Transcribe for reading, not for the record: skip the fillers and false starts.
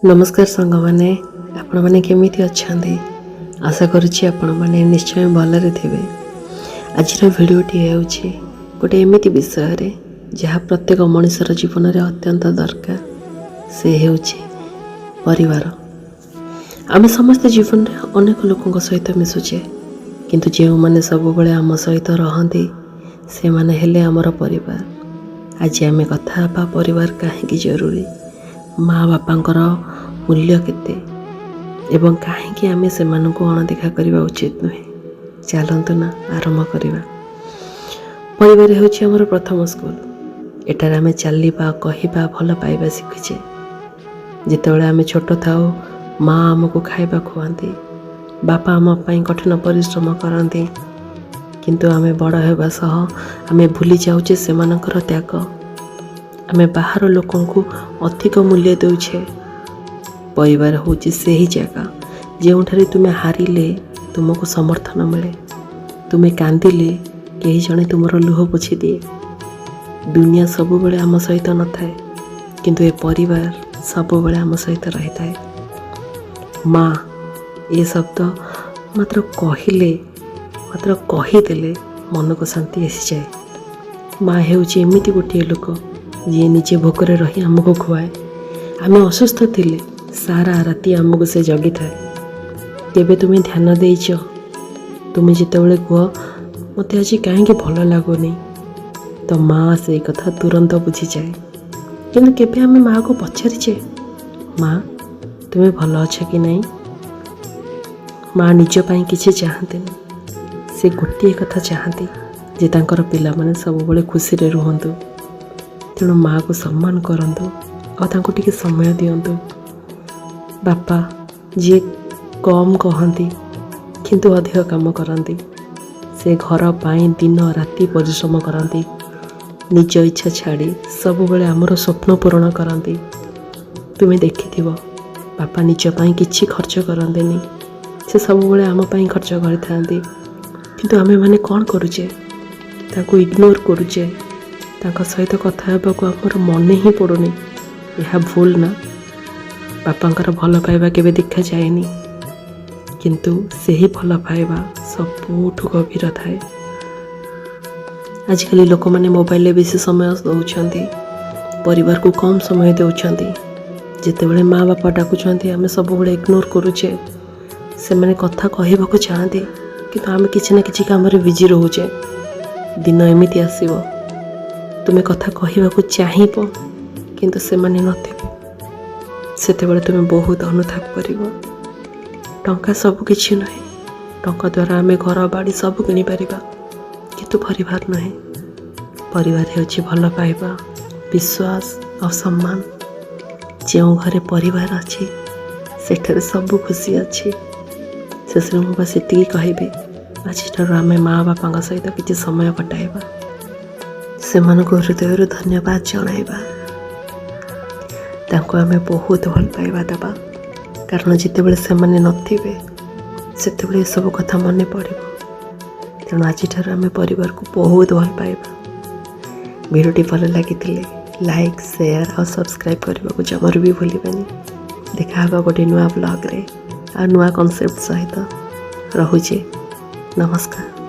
नमस्कार सांग मैंने आपण मैंने केमिति अच्छांदी आशा करुच्ची आपण मैंने निश्चय भलरे थिबे। आज भिडियोटी हेउछि गोटे एमिति विषय रे जहाँ प्रत्येक मनुष्यर जीवन रे अत्यंत दरकार से हेउछि परिवार। आमे समस्त जीवन रे अनेक लोकंक सहित मिसुचे किंतु जेउ माने सब बेले आम सहित रहंती से माने हेले हमर परिवार। आज आमे कथा हेबा परिवार काहेकि जरूरी, माँ बापांकर मूल्य केते एवं काहेकि आमे सेमानंको अणदेखा करबा उचित नुहे। चलंतु ना आरंभ करबा। परिवार हेउछि हमर प्रथम स्कूल। एटार आमे चलिबा कहिबा भल पाइबा शिखुचे। जेतेबेले आमे छोट थाउ माँ आमको खाइबा खुआंती, बापा आम पई कठिन परिश्रम करंती, किंतु आमे बड़ हेबा सह आमे भूली जाउचे सेमानकर त्याग। आमे बाहर लोकन को अधिक मूल्य देउछे। परिवार होची सेही जगह जेउठारे तुमे हारिले तुमको समर्थन मिले, तुमे कांदिले केही जणे तुमरो लुह पोछि दिए। दुनिया सब बेले आम सहित न थाए किंतु ए परिवार सब बेले आम सहित रही थाए। माँ ए शब्द मात्र कहिदेले मन को शांति आसी जाए। माँ हेउची एमिति गोटे लोक जी निजे भोकरे रही आमको खुआए। आमे असुस्थ थिले सारा राति आमको से जगी थाए। केबे तुमे ध्यान देइछ? तुमे जितेबेले कह मते आज कहीं भल लगुनी तो माँ से कथा तुरंत बुझी जाए। किंतु केबे आमे माँ को पचारिचे माँ तुमे भल अच्छ कि नहीं? माँ निज पाई किछि चाहंतिनी, से गोटे कथा चाहती जे तांकर पिला माने सब बेले खुशी रे रुहंतु। तेणु माँ को सम्मान करंतु और तांको टिके समय दियंतु। बापा जी कम कहती किंतु अधिक काम करती, से घर पाई दिन राति परिश्रम करती, निज इच्छा छाड़ी सब बेले आमर स्वप्न पूरण करती। तुमे देखिथिबो बापा निज पाई किछि खर्च करंतेनी, से सब बेले आम पाई खर्च करथांती। किंतु आमे माने कौन करुचे? ताको इग्नोर करुचे, ताका सहित कथा हेबाको आमर मन ही पड़ुनी। यह भूल ना। बापांकर भल पाइबा केबे देखा जाएनी, किंतु सेही भल पाइबा सबुठु गभीर थाए। आजिकली लोक माने मोबाइल बेसी समय दौरान परिवार को कम समय दौरान। जितेबेले माँ बापा डाकुछंती आमे सब बेले इग्नोर करुचे। से माने कथा कहबाको चाहती किंतु आमे किछि ना किछि काम रे बिजी रहउचे। दिन एमिति आसीबो तुमे कथा कहबाको चाहिबो किंतु से माने नथिबे। सेतेबेले तुमे बहुत अनुताप करिवो। टंका सब किछि नहे। टंका द्वारा आमे घर बाड़ी सब किनि परिबा किंतु परिवार नहे। परिवार हेउछि भल पाइबा, विश्वास और सम्मान। जेउ घरे परिवार अछि सेठरे सब खुशी अछि। शेषरे मु बस एतिकी कहिबी आज आमे माँ बापा सहित किछि समय कटाइबा, सेमानको हृदय धन्यवाद जणाइबा, तांको आमे बहुत भल पाइबा देबा। कारण जितेबेले सेमाने नथिबे सेतेबेले सब कथा मने पड़िबो। तेणु आज आमे परिवार को बहुत भल पाइबा। भिडियोटी भल लागिथिले लाइक शेयर और सब्सक्राइब करने को जमार भी भूलिबानी। देखा गोटे नुआ ब्लॉग रे आ नुआ कॉन्सेप्ट सहित रहुचे। नमस्कार।